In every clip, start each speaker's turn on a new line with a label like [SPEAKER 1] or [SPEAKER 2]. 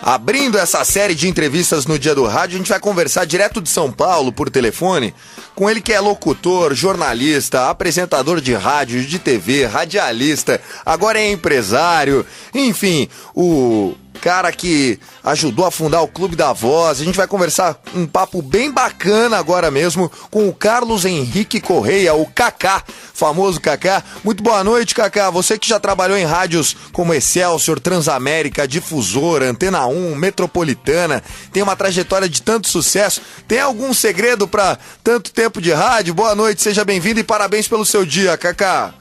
[SPEAKER 1] Abrindo essa série de entrevistas no Dia do Rádio, a gente vai conversar direto de São Paulo, por telefone, com ele que é locutor, jornalista, apresentador de rádio, de TV, radialista, agora é empresário, enfim, o cara que ajudou a fundar o Clube da Voz. A gente vai conversar um papo bem bacana agora mesmo com o Carlos Henrique Correia, o Kaká, famoso Kaká. Muito boa noite, Kaká. Você que já trabalhou em rádios como Excelsior, Transamérica, Difusora, Antena 1, Metropolitana, tem uma trajetória de tanto sucesso. Tem algum segredo para tanto tempo de rádio? Boa noite, seja bem-vindo e parabéns pelo seu dia, Kaká.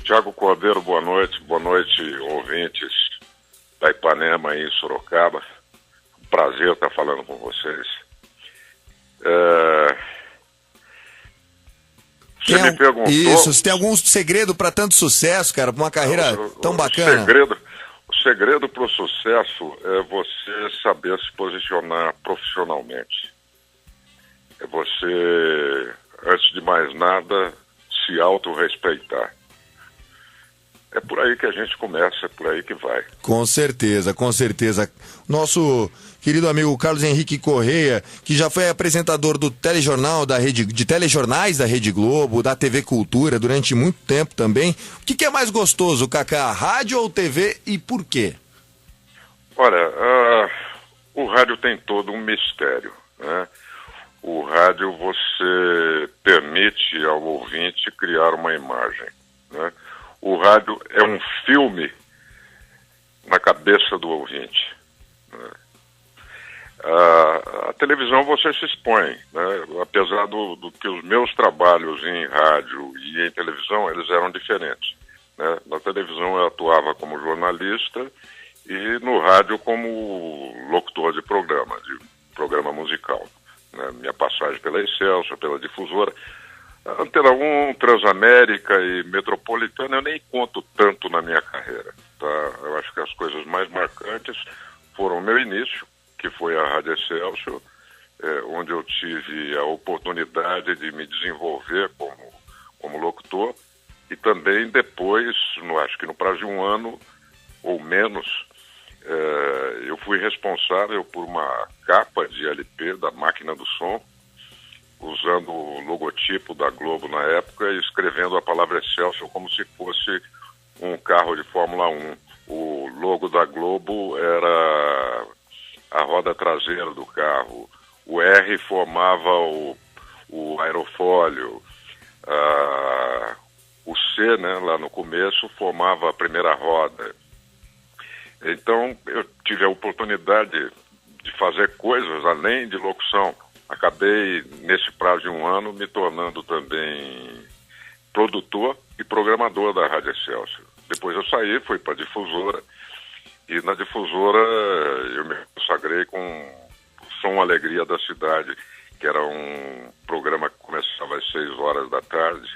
[SPEAKER 2] Tiago Cordeiro, boa noite, ouvintes da Ipanema aí em Sorocaba. Prazer estar falando com vocês. Você me perguntou...
[SPEAKER 1] Isso, se tem algum segredo para tanto sucesso, cara, para uma carreira tão bacana?
[SPEAKER 2] O segredo para o sucesso é você saber se posicionar profissionalmente. É você, antes de mais nada, se autorrespeitar. É por aí que a gente começa, é por aí que vai.
[SPEAKER 1] Com certeza, com certeza. Nosso querido amigo Carlos Henrique Correia, que já foi apresentador do telejornal de telejornais da Rede Globo, da TV Cultura durante muito tempo também. O que é mais gostoso, Kaká, rádio ou TV e por quê?
[SPEAKER 2] Olha, o rádio tem todo um mistério, né? O rádio você permite ao ouvinte criar uma imagem, né? O rádio é um filme na cabeça do ouvinte, né? A televisão você se expõe, né? Apesar do que os meus trabalhos em rádio e em televisão, eles eram diferentes, né? Na televisão eu atuava como jornalista e no rádio como locutor de programa musical, né? Minha passagem pela Excelsior, pela Difusora, Antena 1, Transamérica e Metropolitana eu nem conto tanto na minha carreira, tá? Eu acho que as coisas mais marcantes foram o meu início, que foi a Rádio Excelsior, onde eu tive a oportunidade de me desenvolver como locutor, e também depois, acho que no prazo de um ano ou menos, eu fui responsável por uma capa de LP da Máquina do Som, usando o logotipo da Globo na época e escrevendo a palavra Excelsior como se fosse um carro de Fórmula 1. O logo da Globo era a roda traseira do carro. O R formava o aerofólio. O C, né, lá no começo, formava a primeira roda. Então, eu tive a oportunidade de fazer coisas além de locução. Acabei, nesse prazo de um ano, me tornando também produtor e programador da Rádio Excelsior. Depois eu saí, fui para a Difusora, e na Difusora eu me consagrei com o Som Alegria da Cidade, que era um programa que começava às 6 horas da tarde,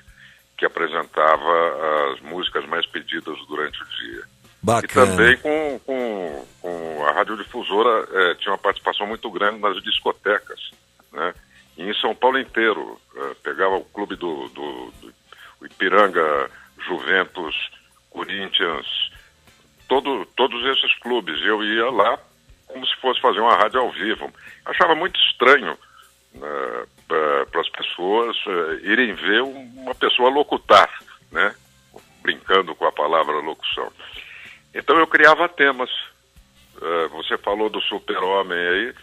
[SPEAKER 2] que apresentava as músicas mais pedidas durante o dia.
[SPEAKER 1] Bacana.
[SPEAKER 2] E também com a Rádio Difusora tinha uma participação muito grande nas discotecas, né? E em São Paulo inteiro, pegava o clube do Ipiranga, Juventus, Corinthians, todos esses clubes. Eu ia lá como se fosse fazer uma rádio ao vivo. Achava muito estranho, né, para as pessoas irem ver uma pessoa locutar, né? Brincando com a palavra locução. Então eu criava temas. Você falou do Super-Homem aí.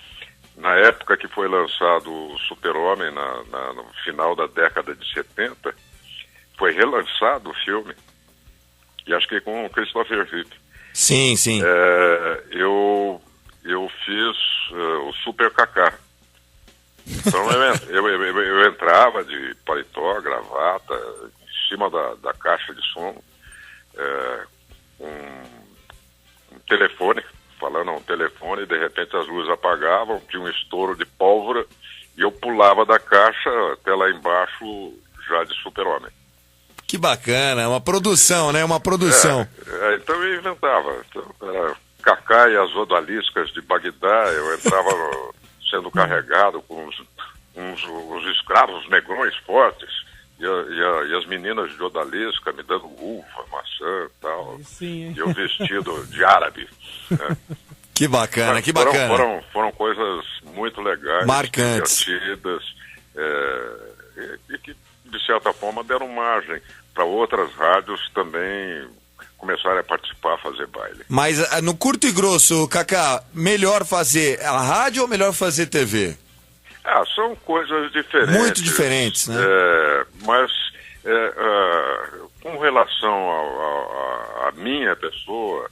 [SPEAKER 2] Na época que foi lançado o Super-Homem, no final da década de 70, foi relançado o filme, e acho que com o Christopher Reeve.
[SPEAKER 1] Sim, sim.
[SPEAKER 2] Eu fiz o Super Kaká. Então eu entrava de paletó, gravata, em cima da caixa de som, um telefone, falando ao telefone, e de repente as luzes apagavam, tinha um estouro de pólvora, e eu pulava da caixa até lá embaixo, já de Super-Homem.
[SPEAKER 1] Que bacana, uma produção, né? Uma produção.
[SPEAKER 2] Então eu inventava. Então, era Kaká e as odaliscas de Bagdá, eu entrava sendo carregado com uns escravos negrões fortes, e as meninas de odalisca me dando uva, maçã e tal.
[SPEAKER 3] Sim,
[SPEAKER 2] e eu vestido de árabe, né?
[SPEAKER 1] Que bacana, que bacana.
[SPEAKER 2] Foram coisas muito legais,
[SPEAKER 1] marcantes,
[SPEAKER 2] divertidas, e que, de certa forma, deram margem para outras rádios também começarem a participar, fazer baile.
[SPEAKER 1] Mas no curto e grosso, Cacá, melhor fazer a rádio ou melhor fazer TV?
[SPEAKER 2] São coisas diferentes.
[SPEAKER 1] Muito diferentes, né?
[SPEAKER 2] Mas com relação à minha pessoa,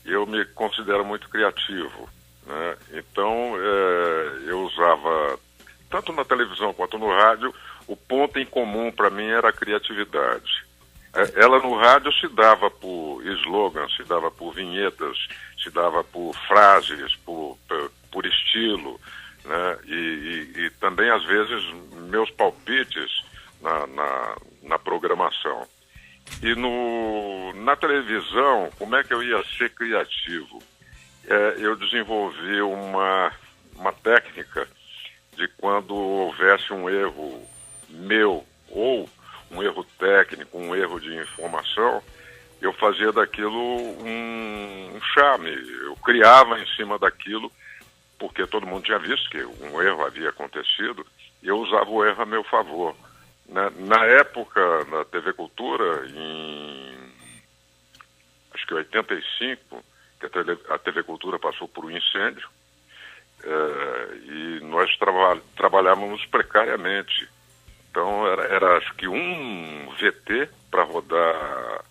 [SPEAKER 2] eu me considero muito criativo, né? Então, eu usava, tanto na televisão quanto no rádio, o ponto em comum para mim era a criatividade. Ela no rádio se dava por slogans, se dava por vinhetas, se dava por frases, por estilo, né? E também, às vezes, meus palpites na programação. E na televisão, como é que eu ia ser criativo? Eu desenvolvi uma técnica de quando houvesse um erro meu ou um erro técnico, um erro de informação, eu fazia daquilo um charme. Eu criava em cima daquilo, porque todo mundo tinha visto que um erro havia acontecido, e eu usava o erro a meu favor. Na época, na TV Cultura, acho que em 85, que a TV Cultura passou por um incêndio, e nós trabalhávamos precariamente. Então, era acho que um VT para rodar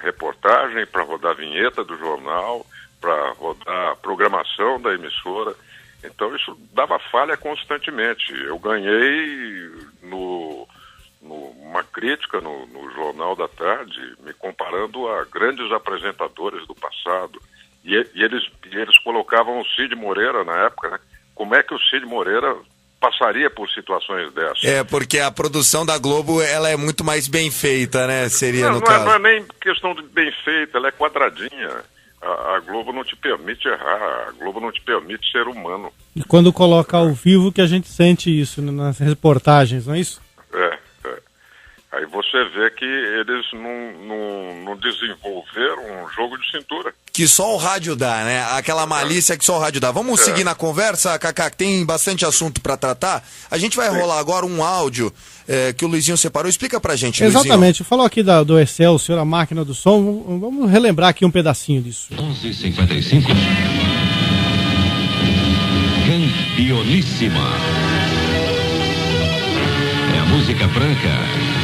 [SPEAKER 2] reportagem, para rodar vinheta do jornal, para rodar a programação da emissora. Então, isso dava falha constantemente. Eu ganhei uma crítica no Jornal da Tarde, me comparando a grandes apresentadores do passado. E eles colocavam o Cid Moreira na época, né? Como é que o Cid Moreira passaria por situações dessas?
[SPEAKER 1] Porque a produção da Globo, ela é muito mais bem feita, né? Seria no caso.
[SPEAKER 2] Não é nem questão de bem feita, ela é quadradinha. A Globo não te permite errar, a Globo não te permite ser humano.
[SPEAKER 3] E quando coloca ao vivo que a gente sente isso nas reportagens, não é isso?
[SPEAKER 2] Aí você vê que eles não desenvolveram um jogo de cintura.
[SPEAKER 1] Que só o rádio dá, né? Aquela malícia que só o rádio dá. Vamos seguir na conversa, Cacá, que tem bastante assunto para tratar. A gente vai rolar agora um áudio que o Luizinho separou. Explica pra gente,
[SPEAKER 3] Exatamente. Luizinho. Falou aqui do Excelsior, a máquina do som. Vamos relembrar aqui um pedacinho disso.
[SPEAKER 4] 11h55. Campioníssima. É a música branca.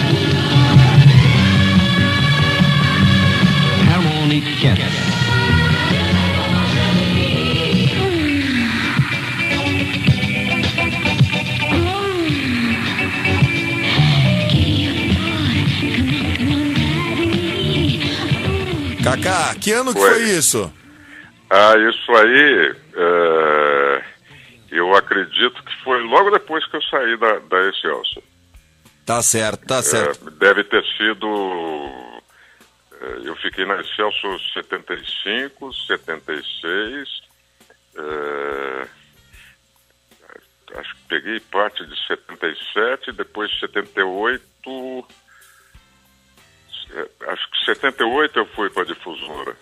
[SPEAKER 4] Harmony Cat.
[SPEAKER 1] Cacá, que ano que foi isso?
[SPEAKER 2] Isso aí, eu acredito que foi logo depois que eu saí da Excelsior.
[SPEAKER 1] Tá certo, tá certo.
[SPEAKER 2] Deve ter sido... eu fiquei na Excelsior 75, 76... acho que peguei parte de 77, depois 78... acho que 78 eu fui para a difusora.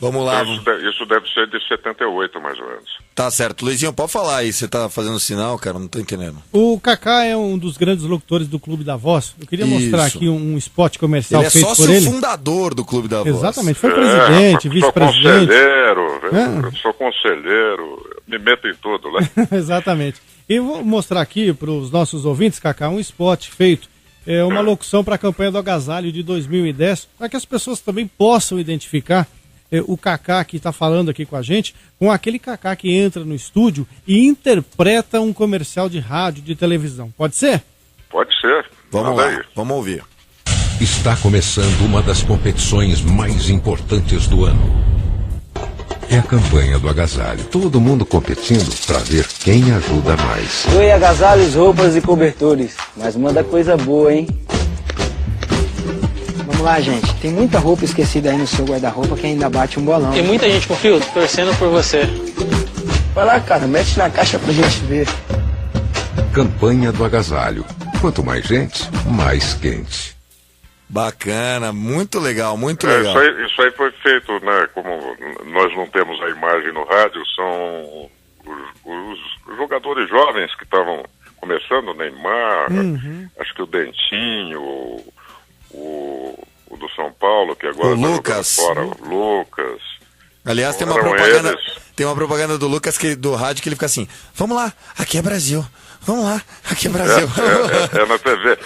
[SPEAKER 1] Vamos lá.
[SPEAKER 2] Então, isso deve ser de 78, mais ou menos.
[SPEAKER 1] Tá certo. Luizinho, pode falar aí. Você tá fazendo sinal, cara? Não tô entendendo.
[SPEAKER 3] O Cacá é um dos grandes locutores do Clube da Voz. Eu queria mostrar aqui um spot comercial feito por ele.
[SPEAKER 1] Ele é sócio fundador do Clube da Voz.
[SPEAKER 3] Exatamente. Foi presidente, vice-presidente.
[SPEAKER 2] Eu sou conselheiro, me meto em tudo, né?
[SPEAKER 3] Exatamente. E vou mostrar aqui para os nossos ouvintes, Cacá, um spot feito. É uma locução para a campanha do Agasalho de 2010, para que as pessoas também possam identificar o Cacá que está falando aqui com a gente, com aquele Cacá que entra no estúdio e interpreta um comercial de rádio, de televisão. Pode ser?
[SPEAKER 2] Pode ser.
[SPEAKER 1] Vamos lá, vamos ouvir.
[SPEAKER 4] Está começando uma das competições mais importantes do ano. É a campanha do Agasalho. Todo mundo competindo para ver quem ajuda mais.
[SPEAKER 5] Doe agasalhos, roupas e cobertores. Mas manda coisa boa, hein? Vamos lá, gente. Tem muita roupa esquecida aí no seu guarda-roupa que ainda bate um bolão.
[SPEAKER 6] Tem muita gente com fio torcendo por você.
[SPEAKER 5] Vai lá, cara. Mete na caixa pra gente ver.
[SPEAKER 4] Campanha do Agasalho. Quanto mais gente, mais quente.
[SPEAKER 1] Bacana, muito legal, muito
[SPEAKER 2] É,
[SPEAKER 1] legal.
[SPEAKER 2] isso aí foi feito, né? Como nós não temos a imagem no rádio, são os jogadores jovens que estavam começando, o Neymar, acho que o Dentinho, o do São Paulo, que agora
[SPEAKER 1] O
[SPEAKER 2] tá
[SPEAKER 1] Lucas.
[SPEAKER 2] jogando fora, o Lucas.
[SPEAKER 1] Aliás, tem
[SPEAKER 2] Eram
[SPEAKER 1] uma
[SPEAKER 2] eles.
[SPEAKER 1] propaganda do Lucas do rádio que ele fica assim: vamos lá, aqui é Brasil. Vamos lá, aqui é Brasil.
[SPEAKER 2] É na TV.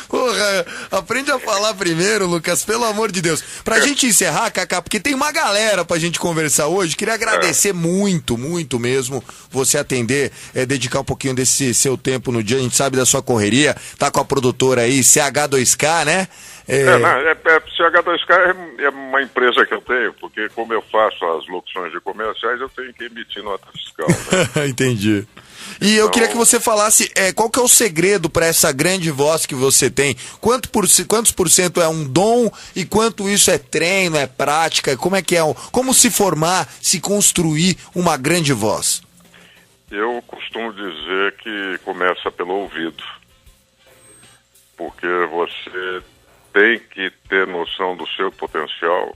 [SPEAKER 1] Porra, aprende a falar primeiro, Lucas, pelo amor de Deus. Pra gente encerrar, Cacá, porque tem uma galera pra gente conversar hoje, queria agradecer muito, muito mesmo você atender, dedicar um pouquinho desse seu tempo no dia, a gente sabe da sua correria, tá com a produtora aí, CH2K, né?
[SPEAKER 2] CH2K é uma empresa que eu tenho, porque como eu faço as locuções de comerciais, eu tenho que emitir nota fiscal, né?
[SPEAKER 1] Entendi. E eu queria que você falasse qual que é o segredo para essa grande voz que você tem. Quantos por cento é um dom e quanto isso é treino, é prática? Como é que é? Como se formar, se construir uma grande voz?
[SPEAKER 2] Eu costumo dizer que começa pelo ouvido. Porque você tem que ter noção do seu potencial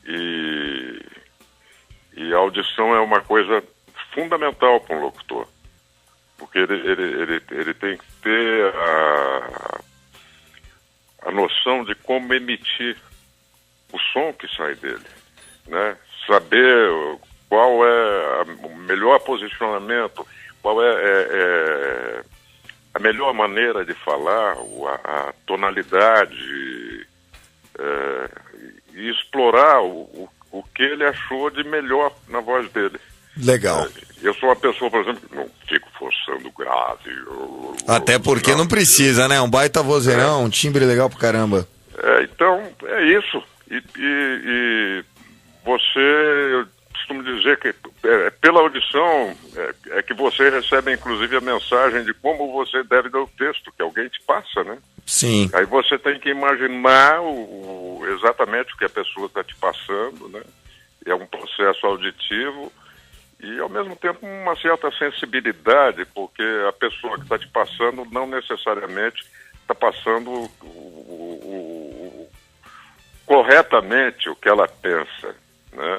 [SPEAKER 2] e a audição é uma coisa fundamental para um locutor, porque ele tem que ter a noção de como emitir o som que sai dele, né? Saber qual é o melhor posicionamento, qual é a melhor maneira de falar, a tonalidade, e explorar o que ele achou de melhor na voz dele.
[SPEAKER 1] Legal.
[SPEAKER 2] Eu sou uma pessoa, por exemplo, que não fico forçando grave.
[SPEAKER 1] Até porque não precisa, né? Um baita vozeirão, um timbre legal pro caramba.
[SPEAKER 2] Então, é isso. E você, eu costumo dizer que pela audição é que você recebe, inclusive, a mensagem de como você deve dar o texto, que alguém te passa, né?
[SPEAKER 1] Sim.
[SPEAKER 2] Aí você tem que imaginar exatamente o que a pessoa está te passando, né? É um processo auditivo e, ao mesmo tempo, uma certa sensibilidade, porque a pessoa que está te passando não necessariamente está passando corretamente o que ela pensa, né?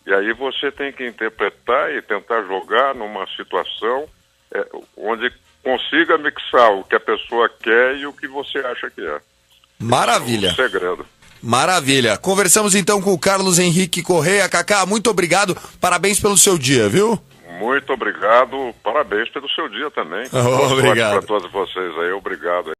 [SPEAKER 2] E aí você tem que interpretar e tentar jogar numa situação onde consiga mixar o que a pessoa quer e o que você acha que é.
[SPEAKER 1] Maravilha.
[SPEAKER 2] É o segredo.
[SPEAKER 1] Maravilha. Conversamos então com o Carlos Henrique Correia. Cacá, muito obrigado. Parabéns pelo seu dia, viu?
[SPEAKER 2] Muito obrigado. Parabéns pelo seu dia também.
[SPEAKER 1] Obrigado.
[SPEAKER 2] Para todos vocês aí. Obrigado.